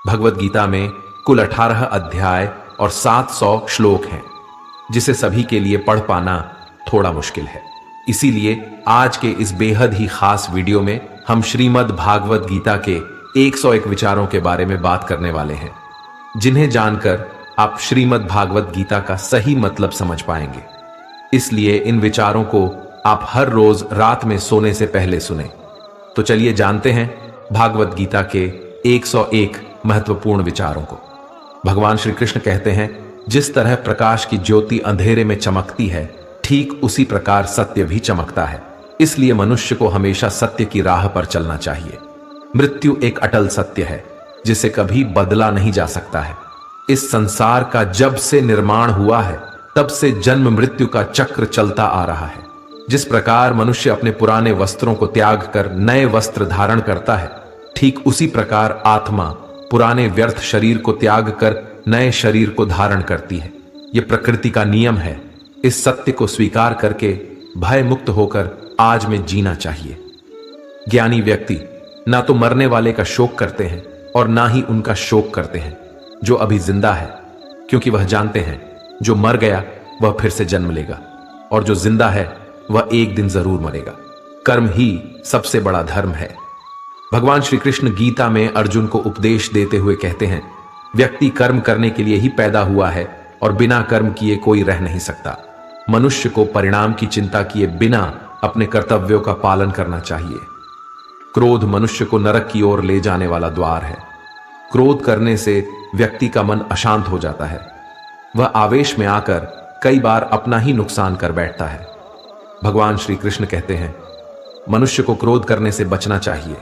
भगवत गीता में कुल 18 अध्याय और 700 श्लोक हैं, जिसे सभी के लिए पढ़ पाना थोड़ा मुश्किल है। इसीलिए आज के इस बेहद ही खास वीडियो में हम श्रीमद् भागवत गीता के 101 विचारों के बारे में बात करने वाले हैं, जिन्हें जानकर आप श्रीमद् भागवत गीता का सही मतलब समझ पाएंगे। इसलिए इन विचारों को आप हर रोज रात में सोने से पहले सुने। तो चलिए जानते हैं भागवत गीता के 101 महत्वपूर्ण विचारों को। भगवान श्री कृष्ण कहते हैं, जिस तरह प्रकाश की ज्योति अंधेरे में चमकती है, ठीक उसी प्रकार सत्य भी चमकता है। इसलिए मनुष्य को हमेशा सत्य की राह पर चलना चाहिए। मृत्यु एक अटल सत्य है, जिसे कभी बदला नहीं जा सकता है। इस संसार का जब से निर्माण हुआ है, तब से जन्म मृत्यु का चक्र चलता आ रहा है। जिस प्रकार मनुष्य अपने पुराने वस्त्रों को त्याग कर नए वस्त्र धारण करता है, ठीक उसी प्रकार आत्मा पुराने व्यर्थ शरीर को त्याग कर नए शरीर को धारण करती है। यह प्रकृति का नियम है। इस सत्य को स्वीकार करके भय मुक्त होकर आज में जीना चाहिए। ज्ञानी व्यक्ति ना तो मरने वाले का शोक करते हैं और ना ही उनका शोक करते हैं जो अभी जिंदा है, क्योंकि वह जानते हैं जो मर गया वह फिर से जन्म लेगा और जो जिंदा है वह एक दिन जरूर मरेगा। कर्म ही सबसे बड़ा धर्म है। भगवान श्री कृष्ण गीता में अर्जुन को उपदेश देते हुए कहते हैं, व्यक्ति कर्म करने के लिए ही पैदा हुआ है और बिना कर्म किए कोई रह नहीं सकता। मनुष्य को परिणाम की चिंता किए बिना अपने कर्तव्यों का पालन करना चाहिए। क्रोध मनुष्य को नरक की ओर ले जाने वाला द्वार है। क्रोध करने से व्यक्ति का मन अशांत हो जाता है। वह आवेश में आकर कई बार अपना ही नुकसान कर बैठता है। भगवान श्री कृष्ण कहते हैं, मनुष्य को क्रोध करने से बचना चाहिए।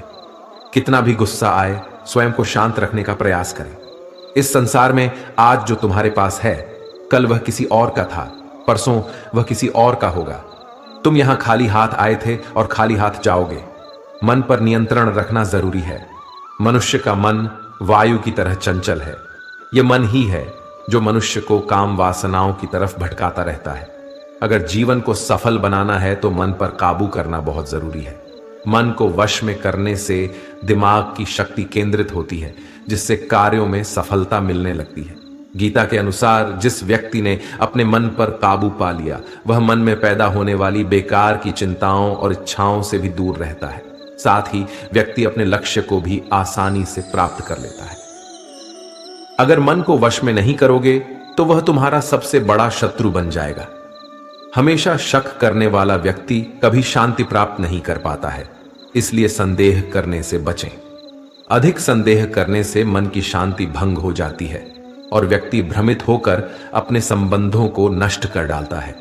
कितना भी गुस्सा आए, स्वयं को शांत रखने का प्रयास करें। इस संसार में आज जो तुम्हारे पास है, कल वह किसी और का था, परसों वह किसी और का होगा। तुम यहां खाली हाथ आए थे और खाली हाथ जाओगे। मन पर नियंत्रण रखना जरूरी है। मनुष्य का मन वायु की तरह चंचल है। यह मन ही है जो मनुष्य को काम वासनाओं की तरफ भटकाता रहता है। अगर जीवन को सफल बनाना है तो मन पर काबू करना बहुत जरूरी है। मन को वश में करने से दिमाग की शक्ति केंद्रित होती है, जिससे कार्यों में सफलता मिलने लगती है। गीता के अनुसार जिस व्यक्ति ने अपने मन पर काबू पा लिया, वह मन में पैदा होने वाली बेकार की चिंताओं और इच्छाओं से भी दूर रहता है। साथ ही व्यक्ति अपने लक्ष्य को भी आसानी से प्राप्त कर लेता है। अगर मन को वश में नहीं करोगे तो वह तुम्हारा सबसे बड़ा शत्रु बन जाएगा। हमेशा शक करने वाला व्यक्ति कभी शांति प्राप्त नहीं कर पाता है। इसलिए संदेह करने से बचें। अधिक संदेह करने से मन की शांति भंग हो जाती है और व्यक्ति भ्रमित होकर अपने संबंधों को नष्ट कर डालता है।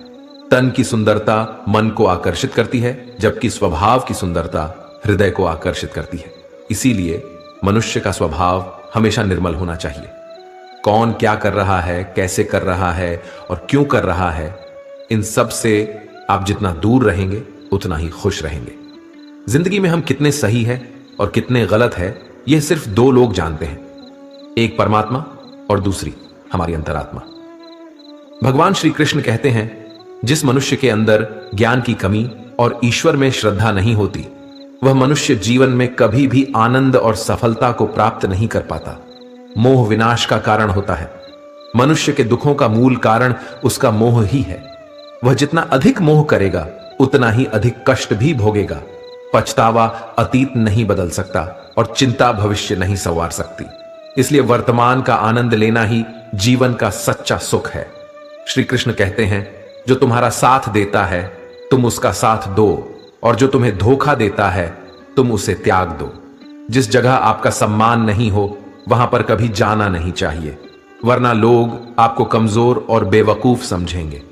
तन की सुंदरता मन को आकर्षित करती है, जबकि स्वभाव की सुंदरता हृदय को आकर्षित करती है। इसीलिए मनुष्य का स्वभाव हमेशा निर्मल होना चाहिए। कौन क्या कर रहा है, कैसे कर रहा है और क्यों कर रहा है, इन सब से आप जितना दूर रहेंगे उतना ही खुश रहेंगे। जिंदगी में हम कितने सही है और कितने गलत है, यह सिर्फ दो लोग जानते हैं, एक परमात्मा और दूसरी हमारी अंतरात्मा। भगवान श्री कृष्ण कहते हैं, जिस मनुष्य के अंदर ज्ञान की कमी और ईश्वर में श्रद्धा नहीं होती, वह मनुष्य जीवन में कभी भी आनंद और सफलता को प्राप्त नहीं कर पाता। मोह विनाश का कारण होता है। मनुष्य के दुखों का मूल कारण उसका मोह ही है। वह जितना अधिक मोह करेगा उतना ही अधिक कष्ट भी भोगेगा। पछतावा अतीत नहीं बदल सकता और चिंता भविष्य नहीं संवार सकती। इसलिए वर्तमान का आनंद लेना ही जीवन का सच्चा सुख है। श्री कृष्ण कहते हैं, जो तुम्हारा साथ देता है तुम उसका साथ दो, और जो तुम्हें धोखा देता है तुम उसे त्याग दो। जिस जगह आपका सम्मान नहीं हो वहां पर कभी जाना नहीं चाहिए, वरना लोग आपको कमजोर और बेवकूफ समझेंगे।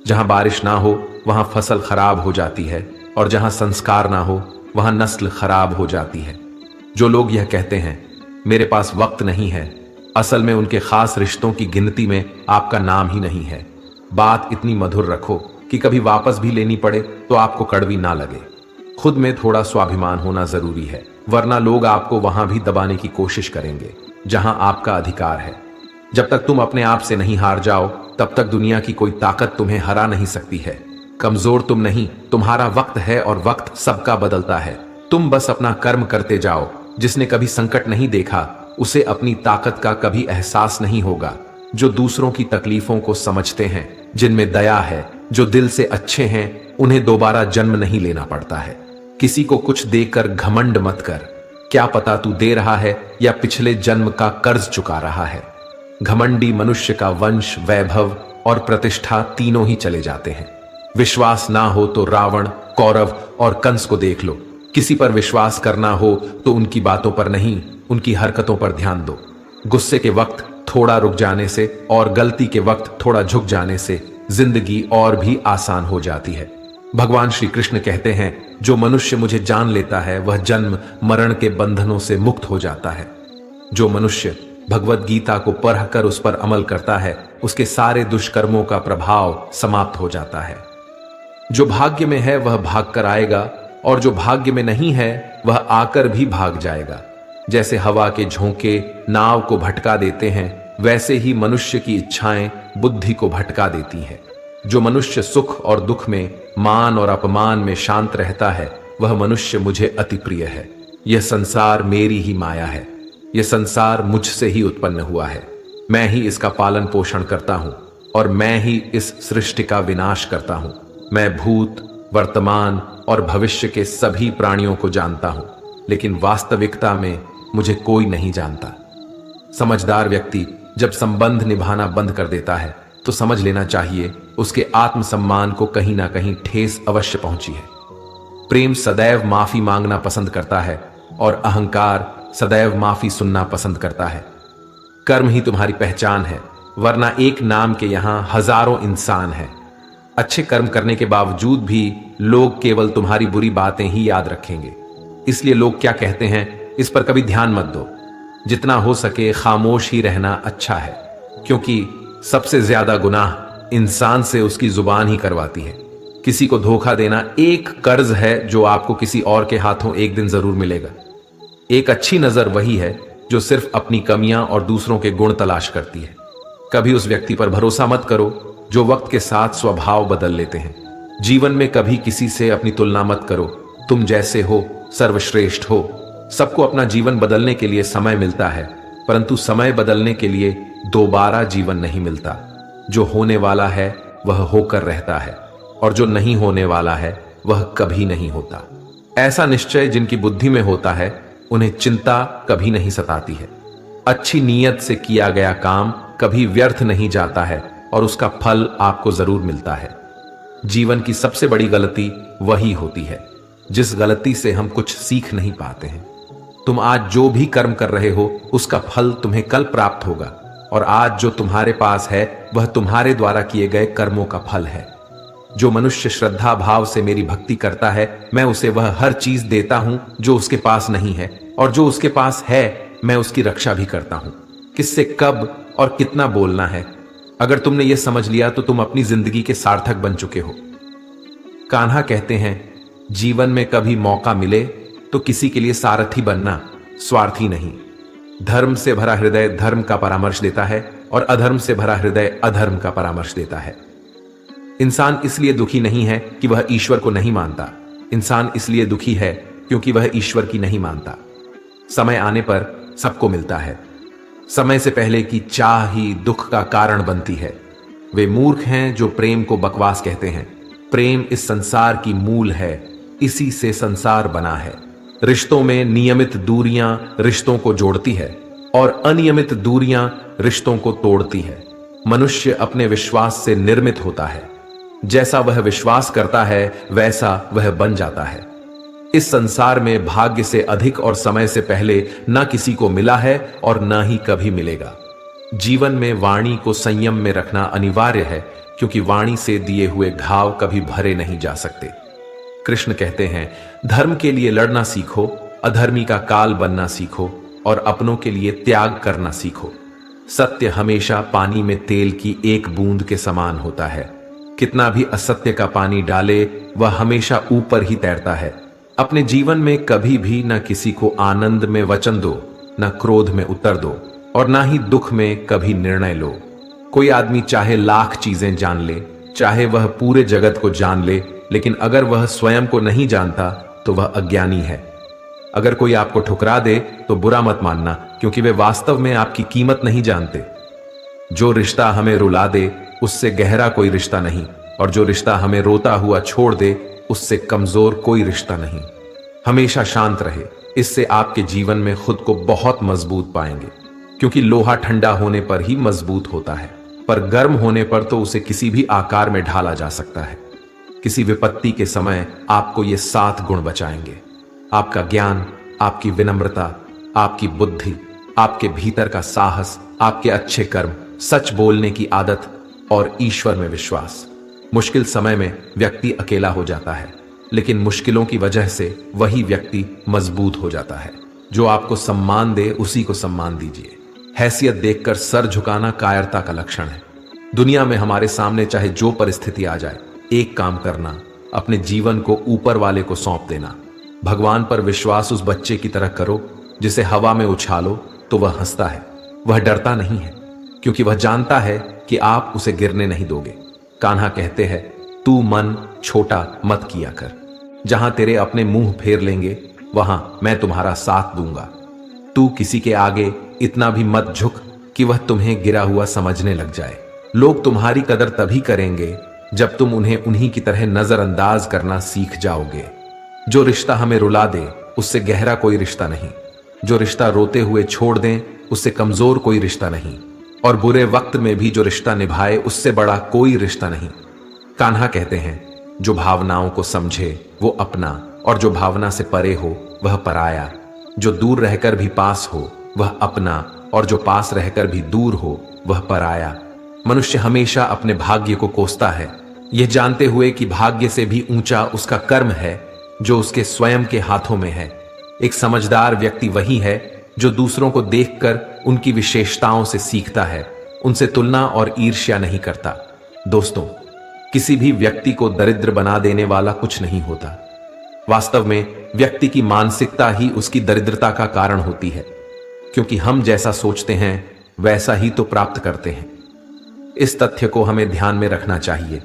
जहां बारिश ना हो वहां फसल खराब हो जाती है, और जहां संस्कार ना हो वहां नस्ल खराब हो जाती है। जो लोग यह कहते हैं मेरे पास वक्त नहीं है, असल में उनके खास रिश्तों की गिनती में आपका नाम ही नहीं है। बात इतनी मधुर रखो कि कभी वापस भी लेनी पड़े तो आपको कड़वी ना लगे। खुद में थोड़ा स्वाभिमान होना जरूरी है, वरना लोग आपको वहां भी दबाने की कोशिश करेंगे जहां आपका अधिकार है। जब तक तुम अपने आप से नहीं हार जाओ, तब तक दुनिया की कोई ताकत तुम्हें हरा नहीं सकती है। कमजोर तुम नहीं, तुम्हारा वक्त है और वक्त सबका बदलता है। तुम बस अपना कर्म करते जाओ। जिसने कभी संकट नहीं देखा उसे अपनी ताकत का कभी एहसास नहीं होगा। जो दूसरों की तकलीफों को समझते हैं, जिनमें दया है, जो दिल से अच्छे हैं, उन्हें दोबारा जन्म नहीं लेना पड़ता है। किसी को कुछ देकर घमंड मत कर, क्या पता तू दे रहा है या पिछले जन्म का कर्ज चुका रहा है। घमंडी मनुष्य का वंश, वैभव और प्रतिष्ठा तीनों ही चले जाते हैं। विश्वास ना हो तो रावण, कौरव और कंस को देख लो। किसी पर विश्वास करना हो तो उनकी बातों पर नहीं, उनकी हरकतों पर ध्यान दो। गुस्से के वक्त थोड़ा रुक जाने से और गलती के वक्त थोड़ा झुक जाने से जिंदगी और भी आसान हो जाती है। भगवान श्री कृष्ण कहते हैं, जो मनुष्य मुझे जान लेता है वह जन्म मरण के बंधनों से मुक्त हो जाता है। जो मनुष्य भगवत गीता को पढ़कर उस पर अमल करता है, उसके सारे दुष्कर्मों का प्रभाव समाप्त हो जाता है। जो भाग्य में है वह भाग कर आएगा और जो भाग्य में नहीं है वह आकर भी भाग जाएगा। जैसे हवा के झोंके नाव को भटका देते हैं, वैसे ही मनुष्य की इच्छाएं बुद्धि को भटका देती हैं। जो मनुष्य सुख और दुख में, मान और अपमान में शांत रहता है, वह मनुष्य मुझे अति प्रिय है। यह संसार मेरी ही माया है। यह संसार मुझसे ही उत्पन्न हुआ है। मैं ही इसका पालन पोषण करता हूं और मैं ही इस सृष्टि का विनाश करता हूं। मैं भूत, वर्तमान और भविष्य के सभी प्राणियों को जानता हूं, लेकिन वास्तविकता में मुझे कोई नहीं जानता। समझदार व्यक्ति जब संबंध निभाना बंद कर देता है तो समझ लेना चाहिए उसके आत्मसम्मान को कहीं ना कहीं ठेस अवश्य पहुंची है। प्रेम सदैव माफी मांगना पसंद करता है और अहंकार सदैव माफी सुनना पसंद करता है। कर्म ही तुम्हारी पहचान है, वरना एक नाम के यहां हजारों इंसान हैं। अच्छे कर्म करने के बावजूद भी लोग केवल तुम्हारी बुरी बातें ही याद रखेंगे। इसलिए लोग क्या कहते हैं इस पर कभी ध्यान मत दो। जितना हो सके खामोश ही रहना अच्छा है, क्योंकि सबसे ज्यादा गुनाह इंसान से उसकी जुबान ही करवाती है। किसी को धोखा देना एक कर्ज है जो आपको किसी और के हाथों एक दिन जरूर मिलेगा। एक अच्छी नजर वही है जो सिर्फ अपनी कमियां और दूसरों के गुण तलाश करती है। कभी उस व्यक्ति पर भरोसा मत करो जो वक्त के साथ स्वभाव बदल लेते हैं। जीवन में कभी किसी से अपनी तुलना मत करो। तुम जैसे हो सर्वश्रेष्ठ हो। सबको अपना जीवन बदलने के लिए समय मिलता है, परंतु समय बदलने के लिए दोबारा जीवन नहीं मिलता। जो होने वाला है वह होकर रहता है और जो नहीं होने वाला है वह कभी नहीं होता। ऐसा निश्चय जिनकी बुद्धि में होता है उन्हें चिंता कभी नहीं सताती है। अच्छी नीयत से किया गया काम कभी व्यर्थ नहीं जाता है और उसका फल आपको जरूर मिलता है। जीवन की सबसे बड़ी गलती वही होती है जिस गलती से हम कुछ सीख नहीं पाते हैं। तुम आज जो भी कर्म कर रहे हो उसका फल तुम्हें कल प्राप्त होगा और आज जो तुम्हारे पास है वह तुम्हारे द्वारा किए गए कर्मों का फल है। जो मनुष्य श्रद्धा भाव से मेरी भक्ति करता है, मैं उसे वह हर चीज देता हूं जो उसके पास नहीं है, और जो उसके पास है मैं उसकी रक्षा भी करता हूं। किससे कब और कितना बोलना है, अगर तुमने यह समझ लिया तो तुम अपनी जिंदगी के सार्थक बन चुके हो। कान्हा कहते हैं, जीवन में कभी मौका मिले तो किसी के लिए सारथी बनना, स्वार्थी नहीं। धर्म से भरा हृदय धर्म का परामर्श देता है और अधर्म से भरा हृदय अधर्म का परामर्श देता है। इंसान इसलिए दुखी नहीं है कि वह ईश्वर को नहीं मानता। इंसान इसलिए दुखी है क्योंकि वह ईश्वर की नहीं मानता। समय आने पर सबको मिलता है। समय से पहले की चाह ही दुख का कारण बनती है। वे मूर्ख हैं जो प्रेम को बकवास कहते हैं। प्रेम इस संसार की मूल है, इसी से संसार बना है। रिश्तों में नियमित दूरियां रिश्तों को जोड़ती है और अनियमित दूरियां रिश्तों को तोड़ती है। मनुष्य अपने विश्वास से निर्मित होता है। जैसा वह विश्वास करता है वैसा वह बन जाता है। इस संसार में भाग्य से अधिक और समय से पहले न किसी को मिला है और न ही कभी मिलेगा। जीवन में वाणी को संयम में रखना अनिवार्य है, क्योंकि वाणी से दिए हुए घाव कभी भरे नहीं जा सकते। कृष्ण कहते हैं, धर्म के लिए लड़ना सीखो, अधर्मी का काल बनना सीखो और अपनों के लिए त्याग करना सीखो। सत्य हमेशा पानी में तेल की एक बूंद के समान होता है। कितना भी असत्य का पानी डाले वह हमेशा ऊपर ही तैरता है। अपने जीवन में कभी भी न किसी को आनंद में वचन दो, न क्रोध में उत्तर दो और न ही दुख में कभी निर्णय लो। कोई आदमी चाहे लाख चीजें जान ले, चाहे वह पूरे जगत को जान ले, लेकिन अगर वह स्वयं को नहीं जानता तो वह अज्ञानी है। अगर कोई आपको ठुकरा दे तो बुरा मत मानना, क्योंकि वे वास्तव में आपकी कीमत नहीं जानते। जो रिश्ता हमें रुला दे उससे गहरा कोई रिश्ता नहीं, और जो रिश्ता हमें रोता हुआ छोड़ दे उससे कमजोर कोई रिश्ता नहीं। हमेशा शांत रहे, इससे आपके जीवन में खुद को बहुत मजबूत पाएंगे, क्योंकि लोहा ठंडा होने पर ही मजबूत होता है, पर गर्म होने पर तो उसे किसी भी आकार में ढाला जा सकता है। किसी विपत्ति के समय आपको ये 7 गुण बचाएंगे: आपका ज्ञान, आपकी विनम्रता, आपकी बुद्धि, आपके भीतर का साहस, आपके अच्छे कर्म, सच बोलने की आदत और ईश्वर में विश्वास। मुश्किल समय में व्यक्ति अकेला हो जाता है, लेकिन मुश्किलों की वजह से वही व्यक्ति मजबूत हो जाता है। जो आपको सम्मान दे उसी को सम्मान दीजिए। हैसियत देखकर सर झुकाना कायरता का लक्षण है। दुनिया में हमारे सामने चाहे जो परिस्थिति आ जाए, एक काम करना, अपने जीवन को ऊपर वाले को सौंप देना। भगवान पर विश्वास उस बच्चे की तरह करो जिसे हवा में उछालो तो वह हंसता है। वह डरता नहीं है, क्योंकि वह जानता है कि आप उसे गिरने नहीं दोगे। कान्हा कहते हैं, तू मन छोटा मत किया कर, जहां तेरे अपने मुंह फेर लेंगे वहां मैं तुम्हारा साथ दूंगा। तू किसी के आगे इतना भी मत झुक कि वह तुम्हें गिरा हुआ समझने लग जाए। लोग तुम्हारी कदर तभी करेंगे जब तुम उन्हें उन्हीं की तरह नजरअंदाज करना सीख जाओगे। जो रिश्ता हमें रुला दे उससे गहरा कोई रिश्ता नहीं। जो रिश्ता रोते हुए छोड़ दें उससे कमजोर कोई रिश्ता नहीं, और बुरे वक्त में भी जो रिश्ता निभाए उससे बड़ा कोई रिश्ता नहीं। कान्हा कहते हैं, जो भावनाओं को समझे वो अपना, और जो भावना से परे हो वह पराया। जो दूर रहकर भी पास हो वह अपना, और जो पास रहकर भी दूर हो वह पराया। मनुष्य हमेशा अपने भाग्य को कोसता है, यह जानते हुए कि भाग्य से भी ऊंचा उसका कर्म है जो उसके स्वयं के हाथों में है। एक समझदार व्यक्ति वही है जो दूसरों को देखकर उनकी विशेषताओं से सीखता है, उनसे तुलना और ईर्ष्या नहीं करता। दोस्तों, किसी भी व्यक्ति को दरिद्र बना देने वाला कुछ नहीं होता। वास्तव में व्यक्ति की मानसिकता ही उसकी दरिद्रता का कारण होती है, क्योंकि हम जैसा सोचते हैं वैसा ही तो प्राप्त करते हैं। इस तथ्य को हमें ध्यान में रखना चाहिए।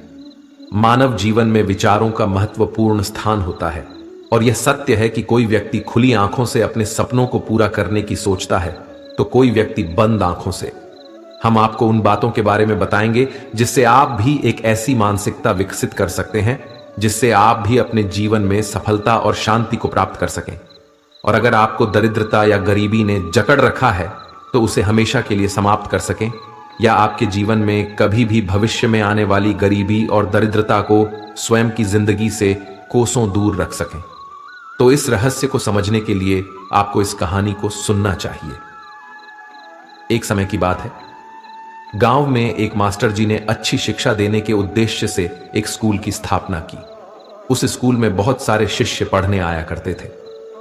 मानव जीवन में विचारों का महत्वपूर्ण स्थान होता है, और यह सत्य है कि कोई व्यक्ति खुली आंखों से अपने सपनों को पूरा करने की सोचता है तो कोई व्यक्ति बंद आंखों से। हम आपको उन बातों के बारे में बताएंगे जिससे आप भी एक ऐसी मानसिकता विकसित कर सकते हैं जिससे आप भी अपने जीवन में सफलता और शांति को प्राप्त कर सकें। और अगर आपको दरिद्रता या गरीबी ने जकड़ रखा है तो उसे हमेशा के लिए समाप्त कर सकें, या आपके जीवन में कभी भी भविष्य में आने वाली गरीबी और दरिद्रता को स्वयं की जिंदगी से कोसों दूर रख सकें। तो इस रहस्य को समझने के लिए आपको इस कहानी को सुनना चाहिए। एक समय की बात है, गांव में एक मास्टर जी ने अच्छी शिक्षा देने के उद्देश्य से एक स्कूल की स्थापना की। उस स्कूल में बहुत सारे शिष्य पढ़ने आया करते थे।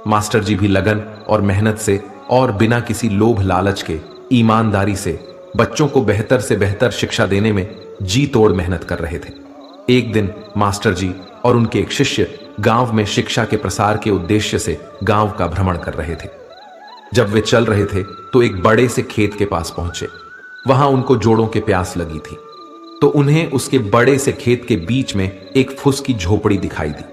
मास्टर जी भी लगन और मेहनत से और बिना किसी लोभ लालच के ईमानदारी से बच्चों को बेहतर से बेहतर शिक्षा देने में जी तोड़ मेहनत कर रहे थे। एक दिन मास्टर जी और उनके एक शिष्य गांव में शिक्षा के प्रसार के उद्देश्य से गांव का भ्रमण कर रहे थे। जब वे चल रहे थे तो एक बड़े से खेत के पास पहुंचे। वहां उनको जोड़ों के प्यास लगी थी, तो उन्हें उसके बड़े से खेत के बीच में एक फुस की झोपड़ी दिखाई दी।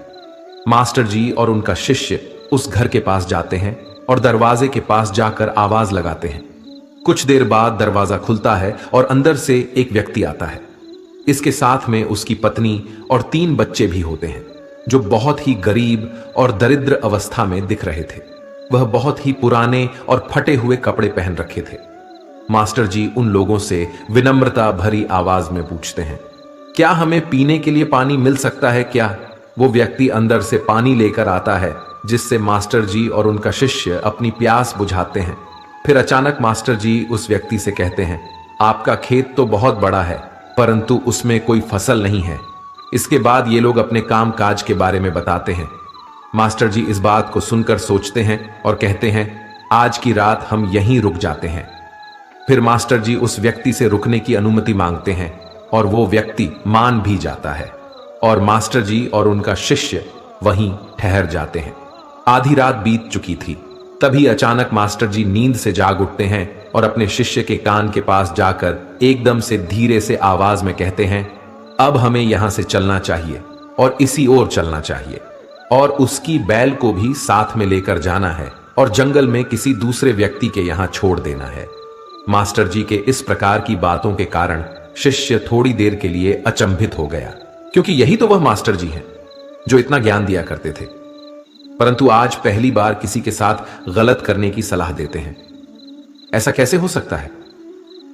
मास्टर जी और उनका शिष्य उस घर के पास जाते हैं और दरवाजे के पास जाकर आवाज लगाते हैं। कुछ देर बाद दरवाजा खुलता है और अंदर से एक व्यक्ति आता है। इसके साथ में उसकी पत्नी और 3 बच्चे भी होते हैं, जो बहुत ही गरीब और दरिद्र अवस्था में दिख रहे थे। वह बहुत ही पुराने और फटे हुए कपड़े पहन रखे थे। मास्टर जी उन लोगों से विनम्रता भरी आवाज में पूछते हैं, क्या हमें पीने के लिए पानी मिल सकता है क्या? वो व्यक्ति अंदर से पानी लेकर आता है, जिससे मास्टर जी और उनका शिष्य अपनी प्यास बुझाते हैं। फिर अचानक मास्टर जी उस व्यक्ति से कहते हैं, आपका खेत तो बहुत बड़ा है, परंतु उसमें कोई फसल नहीं है। इसके बाद ये लोग अपने काम काज के बारे में बताते हैं। मास्टर जी इस बात को सुनकर सोचते हैं और कहते हैं, आज की रात हम यहीं रुक जाते हैं। फिर मास्टर जी उस व्यक्ति से रुकने की अनुमति मांगते हैं और वो व्यक्ति मान भी जाता है, और मास्टर जी और उनका शिष्य वहीं ठहर जाते हैं। आधी रात बीत चुकी थी। तभी अचानक मास्टर जी नींद से जाग उठते हैं और अपने शिष्य के कान के पास जाकर एकदम से धीरे से आवाज में कहते हैं, अब हमें यहां से चलना चाहिए और इसी ओर चलना चाहिए। और उसकी बैल को भी साथ में लेकर जाना है और जंगल में किसी दूसरे व्यक्ति के यहां छोड़ देना है। मास्टर जी के इस प्रकार की बातों के कारण शिष्य थोड़ी देर के लिए अचंभित हो गया, क्योंकि यही तो वह मास्टर जी हैं जो इतना ज्ञान दिया करते थे, परंतु आज पहली बार किसी के साथ गलत करने की सलाह देते हैं। ऐसा कैसे हो सकता है?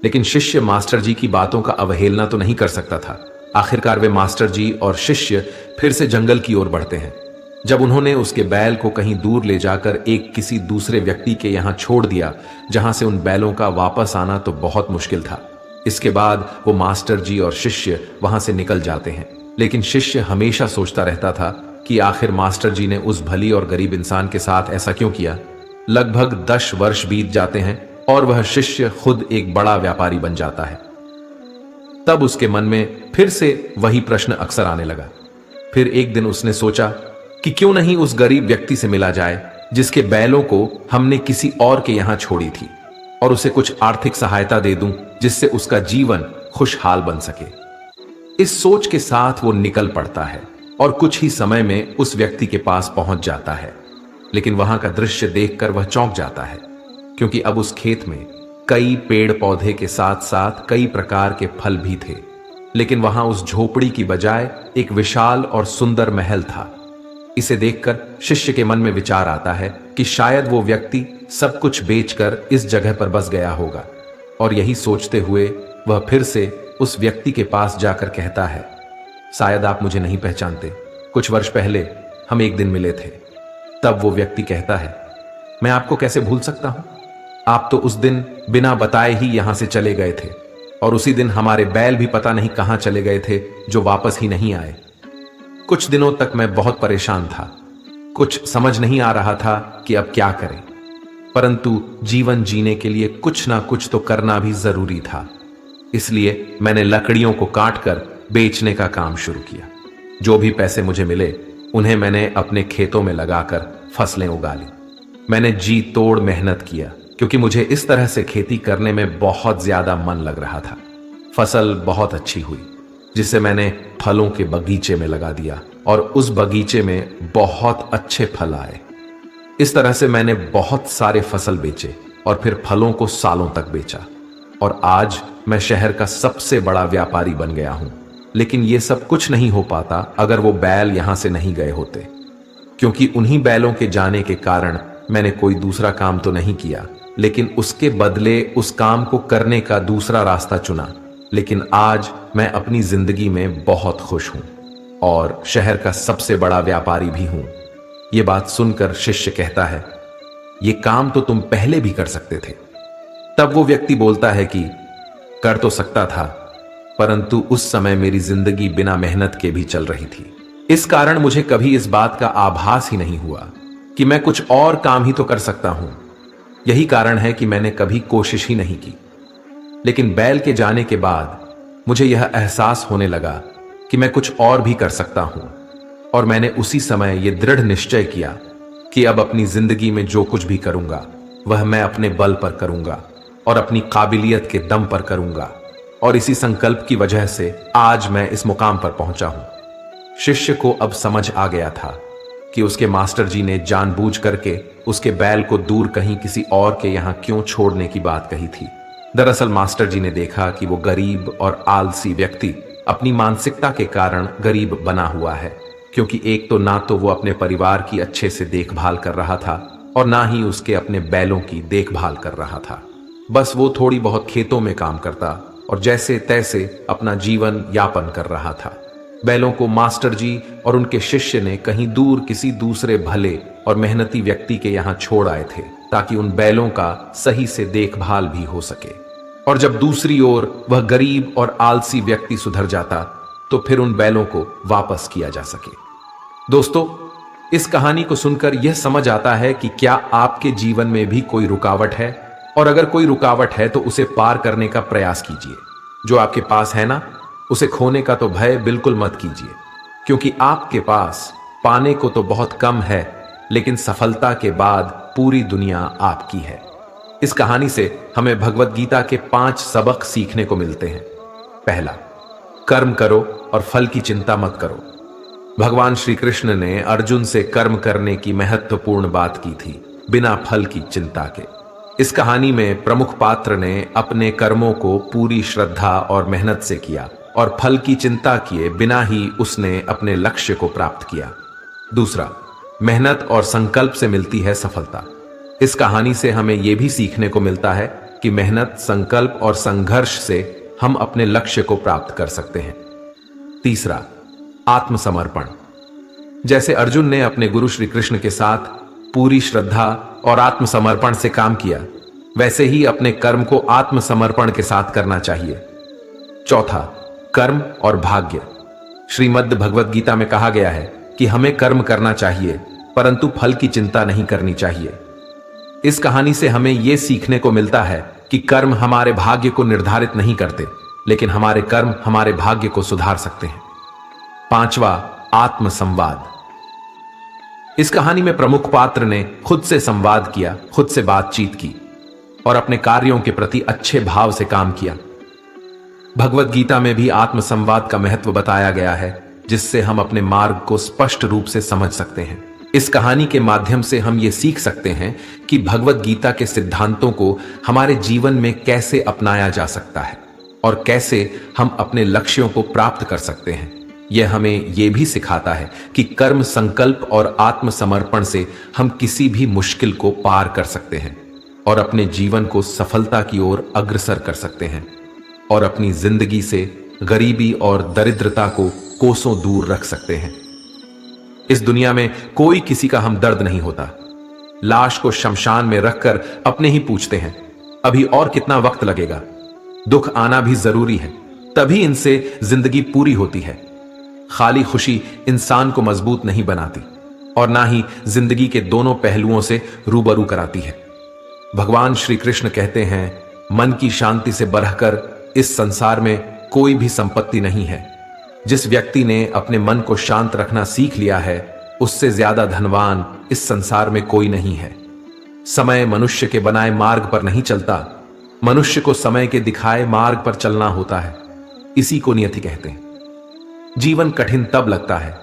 लेकिन शिष्य मास्टर जी की बातों का अवहेलना तो नहीं कर सकता था। आखिरकार वे मास्टर जी और शिष्य फिर से जंगल की ओर बढ़ते हैं। जब उन्होंने उसके बैल को कहीं दूर ले जाकर एक किसी दूसरे व्यक्ति के यहां छोड़ दिया, जहां से उन बैलों का वापस आना तो बहुत मुश्किल था। इसके बाद वो मास्टर जी और शिष्य वहां से निकल जाते हैं। लेकिन शिष्य हमेशा सोचता रहता था कि आखिर मास्टर जी ने उस भली और गरीब इंसान के साथ ऐसा क्यों किया। लगभग 10 वर्ष बीत जाते हैं और वह शिष्य खुद एक बड़ा व्यापारी बन जाता है। तब उसके मन में फिर से वही प्रश्न अक्सर आने लगा। फिर एक दिन उसने सोचा कि क्यों नहीं उस गरीब व्यक्ति से मिला जाए जिसके बैलों को हमने किसी और के यहां छोड़ी थी, और उसे कुछ आर्थिक सहायता दे दूं जिससे उसका जीवन खुशहाल बन सके। इस सोच के साथ वो निकल पड़ता है और कुछ ही समय में उस व्यक्ति के पास पहुंच जाता है। लेकिन वहां का दृश्य देखकर वह चौंक जाता है, क्योंकि अब उस खेत में कई पेड़ पौधे के साथ साथ कई प्रकार के फल भी थे। लेकिन वहां उस झोपड़ी की बजाय एक विशाल और सुंदर महल था। इसे देखकर शिष्य के मन में विचार आता है कि शायद वो व्यक्ति सब कुछ बेचकर इस जगह पर बस गया होगा। और यही सोचते हुए वह फिर से उस व्यक्ति के पास जाकर कहता है, शायद आप मुझे नहीं पहचानते, कुछ वर्ष पहले हम एक दिन मिले थे। तब वो व्यक्ति कहता है, मैं आपको कैसे भूल सकता हूं, आप तो उस दिन बिना बताए ही यहां से चले गए थे, और उसी दिन हमारे बैल भी पता नहीं कहां चले गए थे जो वापस ही नहीं आए। कुछ दिनों तक मैं बहुत परेशान था, कुछ समझ नहीं आ रहा था कि अब क्या करें, परंतु जीवन जीने के लिए कुछ ना कुछ तो करना भी जरूरी था। इसलिए मैंने लकड़ियों को काटकर बेचने का काम शुरू किया। जो भी पैसे मुझे मिले उन्हें मैंने अपने खेतों में लगाकर फसलें उगा ली। मैंने जी तोड़ मेहनत किया, क्योंकि मुझे इस तरह से खेती करने में बहुत ज्यादा मन लग रहा था। फसल बहुत अच्छी हुई, जिसे मैंने फलों के बगीचे में लगा दिया, और उस बगीचे में बहुत अच्छे फल आए। इस तरह से मैंने बहुत सारे फसल बेचे और फिर फलों को सालों तक बेचा, और आज मैं शहर का सबसे बड़ा व्यापारी बन गया हूं। लेकिन यह सब कुछ नहीं हो पाता अगर वो बैल यहां से नहीं गए होते, क्योंकि उन्हीं बैलों के जाने के कारण मैंने कोई दूसरा काम तो नहीं किया, लेकिन उसके बदले उस काम को करने का दूसरा रास्ता चुना। लेकिन आज मैं अपनी जिंदगी में बहुत खुश हूं और शहर का सबसे बड़ा व्यापारी भी हूं। यह बात सुनकर शिष्य कहता है, यह काम तो तुम पहले भी कर सकते थे। तब वो व्यक्ति बोलता है कि कर तो सकता था, परंतु उस समय मेरी जिंदगी बिना मेहनत के भी चल रही थी। इस कारण मुझे कभी इस बात का आभास ही नहीं हुआ कि मैं कुछ और काम ही तो कर सकता हूं। यही कारण है कि मैंने कभी कोशिश ही नहीं की। लेकिन बैल के जाने के बाद मुझे यह एहसास होने लगा कि मैं कुछ और भी कर सकता हूं, और मैंने उसी समय यह दृढ़ निश्चय किया कि अब अपनी जिंदगी में जो कुछ भी करूंगा वह मैं अपने बल पर करूंगा और अपनी काबिलियत के दम पर करूंगा। और इसी संकल्प की वजह से आज मैं इस मुकाम पर पहुंचा हूं। शिष्य को अब समझ आ गया था कि उसके मास्टर जी ने जानबूझ करके उसके बैल को दूर कहीं किसी और के यहां क्यों छोड़ने की बात कही थी। दरअसल मास्टर जी ने देखा कि वो गरीब और आलसी व्यक्ति अपनी मानसिकता के कारण गरीब बना हुआ है, क्योंकि एक तो ना तो वो अपने परिवार की अच्छे से देखभाल कर रहा था और ना ही उसके अपने बैलों की देखभाल कर रहा था। बस वो थोड़ी बहुत खेतों में काम करता और जैसे तैसे अपना जीवन यापन कर रहा था। बैलों को मास्टर जी और उनके शिष्य ने कहीं दूर किसी दूसरे भले और मेहनती व्यक्ति के यहां छोड़ आए थे, ताकि उन बैलों का सही से देखभाल भी हो सके। और जब दूसरी ओर वह गरीब और आलसी व्यक्ति सुधर जाता तो फिर उन बैलों को वापस किया जा सके। दोस्तों, इस कहानी को सुनकर यह समझ आता है कि क्या आपके जीवन में भी कोई रुकावट है, और अगर कोई रुकावट है तो उसे पार करने का प्रयास कीजिए। जो आपके पास है ना, उसे खोने का तो भय बिल्कुल मत कीजिए, क्योंकि आपके पास पाने को तो बहुत कम है, लेकिन सफलता के बाद पूरी दुनिया आपकी है। इस कहानी से हमें भगवत गीता के 5 सबक सीखने को मिलते हैं। पहला, कर्म करो और फल की चिंता मत करो। भगवान श्री कृष्ण ने अर्जुन से कर्म करने की महत्वपूर्ण बात की थी, बिना फल की चिंता के। इस कहानी में प्रमुख पात्र ने अपने कर्मों को पूरी श्रद्धा और मेहनत से किया और फल की चिंता किए बिना ही उसने अपने लक्ष्य को प्राप्त किया। दूसरा, मेहनत और संकल्प से मिलती है सफलता। इस कहानी से हमें यह भी सीखने को मिलता है कि मेहनत, संकल्प और संघर्ष से हम अपने लक्ष्य को प्राप्त कर सकते हैं। तीसरा, आत्मसमर्पण। जैसे अर्जुन ने अपने गुरु श्री कृष्ण के साथ पूरी श्रद्धा और आत्मसमर्पण से काम किया, वैसे ही अपने कर्म को आत्मसमर्पण के साथ करना चाहिए। चौथा, कर्म और भाग्य। श्रीमद् भगवद गीता में कहा गया है कि हमें कर्म करना चाहिए, परंतु फल की चिंता नहीं करनी चाहिए। इस कहानी से हमें यह सीखने को मिलता है कि कर्म हमारे भाग्य को निर्धारित नहीं करते, लेकिन हमारे कर्म हमारे भाग्य को सुधार सकते हैं। पांचवा, आत्मसंवाद। इस कहानी में प्रमुख पात्र ने खुद से संवाद किया, खुद से बातचीत की और अपने कार्यों के प्रति अच्छे भाव से काम किया। भगवद गीता में भी आत्मसंवाद का महत्व बताया गया है, जिससे हम अपने मार्ग को स्पष्ट रूप से समझ सकते हैं। इस कहानी के माध्यम से हम ये सीख सकते हैं कि भगवद गीता के सिद्धांतों को हमारे जीवन में कैसे अपनाया जा सकता है और कैसे हम अपने लक्ष्यों को प्राप्त कर सकते हैं। यह हमें यह भी सिखाता है कि कर्म, संकल्प और आत्मसमर्पण से हम किसी भी मुश्किल को पार कर सकते हैं और अपने जीवन को सफलता की ओर अग्रसर कर सकते हैं और अपनी जिंदगी से गरीबी और दरिद्रता को कोसों दूर रख सकते हैं। इस दुनिया में कोई किसी का हमदर्द नहीं होता। लाश को शमशान में रखकर अपने ही पूछते हैं, अभी और कितना वक्त लगेगा? दुख आना भी जरूरी है, तभी इनसे जिंदगी पूरी होती है। खाली खुशी इंसान को मजबूत नहीं बनाती और ना ही जिंदगी के दोनों पहलुओं से रूबरू कराती है। भगवान श्री कृष्ण कहते हैं, मन की शांति से बढ़कर इस संसार में कोई भी संपत्ति नहीं है। जिस व्यक्ति ने अपने मन को शांत रखना सीख लिया है, उससे ज्यादा धनवान इस संसार में कोई नहीं है। समय मनुष्य के बनाए मार्ग पर नहीं चलता, मनुष्य को समय के दिखाए मार्ग पर चलना होता है। इसी को नियति कहते हैं। जीवन कठिन तब लगता है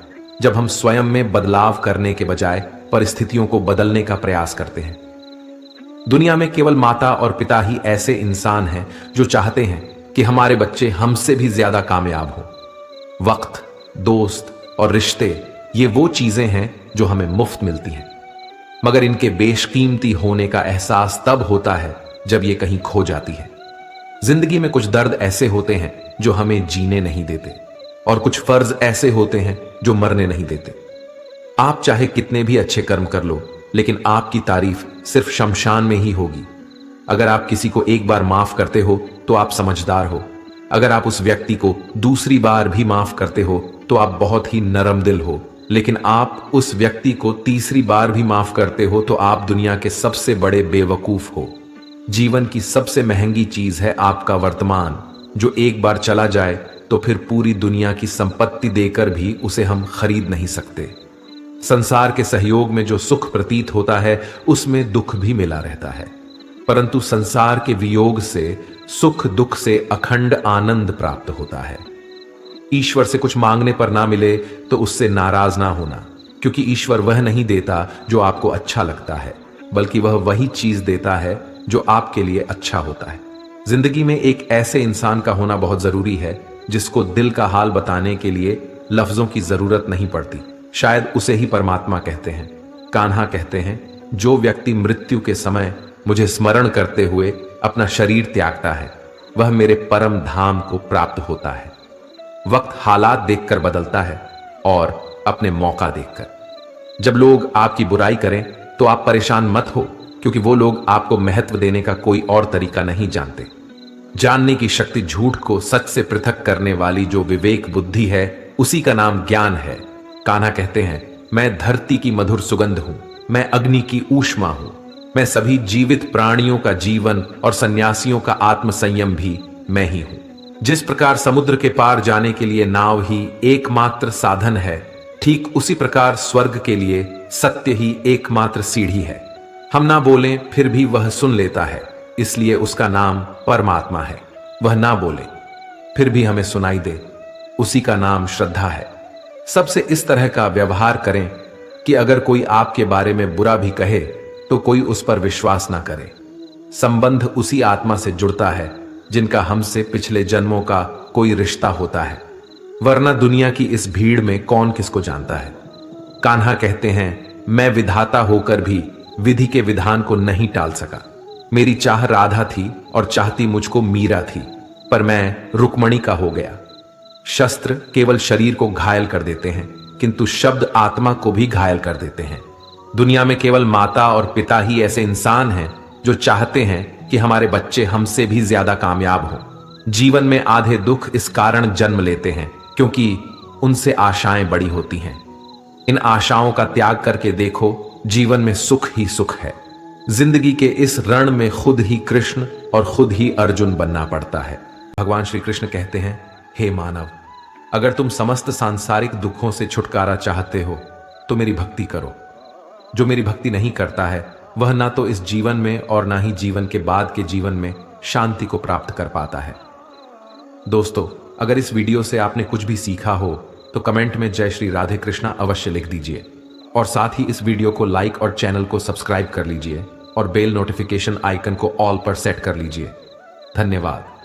जब हम स्वयं में बदलाव करने के बजाय परिस्थितियों को बदलने का प्रयास करते हैं। दुनिया में केवल माता और पिता ही ऐसे इंसान हैं जो चाहते हैं कि हमारे बच्चे हमसे भी ज्यादा कामयाब हों। वक्त, दोस्त और रिश्ते, ये वो चीजें हैं जो हमें मुफ्त मिलती हैं, मगर इनके बेशकीमती होने का एहसास तब होता है जब ये कहीं खो जाती है। जिंदगी में कुछ दर्द ऐसे होते हैं जो हमें जीने नहीं देते और कुछ फर्ज ऐसे होते हैं जो मरने नहीं देते। आप चाहे कितने भी अच्छे कर्म कर लो, लेकिन आपकी तारीफ सिर्फ शमशान में ही होगी। अगर आप किसी को एक बार माफ करते हो तो आप समझदार हो। अगर आप उस व्यक्ति को दूसरी बार भी माफ करते हो तो आप बहुत ही नरम दिल हो। लेकिन आप उस व्यक्ति को तीसरी बार भी माफ करते हो तो आप दुनिया के सबसे बड़े बेवकूफ हो। जीवन की सबसे महंगी चीज है आपका वर्तमान, जो एक बार चला जाए तो फिर पूरी दुनिया की संपत्ति देकर भी उसे हम खरीद नहीं सकते। संसार के सहयोग में जो सुख प्रतीत होता है, उसमें दुख भी मिला रहता है, परंतु संसार के वियोग से सुख दुख से अखंड आनंद प्राप्त होता है। ईश्वर से कुछ मांगने पर ना मिले तो उससे नाराज ना होना, क्योंकि ईश्वर वह नहीं देता जो आपको अच्छा लगता है, बल्कि वह वही चीज देता है जो आपके लिए अच्छा होता है। जिंदगी में एक ऐसे इंसान का होना बहुत जरूरी है जिसको दिल का हाल बताने के लिए लफ्जों की जरूरत नहीं पड़ती। शायद उसे ही परमात्मा कहते हैं। कान्हा कहते हैं, जो व्यक्ति मृत्यु के समय मुझे स्मरण करते हुए अपना शरीर त्यागता है, वह मेरे परम धाम को प्राप्त होता है। वक्त हालात देखकर बदलता है और अपने मौका देखकर। जब लोग आपकी बुराई करें तो आप परेशान मत हो, क्योंकि वो लोग आपको महत्व देने का कोई और तरीका नहीं जानते। जानने की शक्ति झूठ को सच से पृथक करने वाली जो विवेक बुद्धि है, उसी का नाम ज्ञान है। कान्हा कहते हैं, मैं धरती की मधुर सुगंध हूं, मैं अग्नि की ऊष्मा हूं, मैं सभी जीवित प्राणियों का जीवन और सन्यासियों का आत्मसंयम भी मैं ही हूं। जिस प्रकार समुद्र के पार जाने के लिए नाव ही एकमात्र साधन है, ठीक उसी प्रकार स्वर्ग के लिए सत्य ही एकमात्र सीढ़ी है। हम ना बोलें फिर भी वह सुन लेता है, इसलिए उसका नाम परमात्मा है। वह ना बोले फिर भी हमें सुनाई दे, उसी का नाम श्रद्धा है। सबसे इस तरह का व्यवहार करें कि अगर कोई आपके बारे में बुरा भी कहे तो कोई उस पर विश्वास ना करे। संबंध उसी आत्मा से जुड़ता है जिनका हमसे पिछले जन्मों का कोई रिश्ता होता है, वरना दुनिया की इस भीड़ में कौन किसको जानता है। कान्हा कहते हैं, मैं विधाता होकर भी विधि के विधान को नहीं टाल सका। मेरी चाह राधा थी और चाहती मुझको मीरा थी, पर मैं रुक्मणी का हो गया। शस्त्र केवल शरीर को घायल कर देते हैं, किंतु शब्द आत्मा को भी घायल कर देते हैं। दुनिया में केवल माता और पिता ही ऐसे इंसान हैं जो चाहते हैं कि हमारे बच्चे हमसे भी ज्यादा कामयाब हों। जीवन में आधे दुख इस कारण जन्म लेते हैं क्योंकि उनसे आशाएं बड़ी होती हैं। इन आशाओं का त्याग करके देखो, जीवन में सुख ही सुख है। जिंदगी के इस रण में खुद ही कृष्ण और खुद ही अर्जुन बनना पड़ता है। भगवान श्री कृष्ण कहते हैं, हे मानव, अगर तुम समस्त सांसारिक दुखों से छुटकारा चाहते हो तो मेरी भक्ति करो। जो मेरी भक्ति नहीं करता है वह ना तो इस जीवन में और ना ही जीवन के बाद के जीवन में शांति को प्राप्त कर पाता है। दोस्तों, अगर इस वीडियो से आपने कुछ भी सीखा हो तो कमेंट में जय श्री राधे कृष्णा अवश्य लिख दीजिए और साथ ही इस वीडियो को लाइक और चैनल को सब्सक्राइब कर लीजिए और बेल नोटिफिकेशन आइकन को ऑल पर सेट कर लीजिए। धन्यवाद।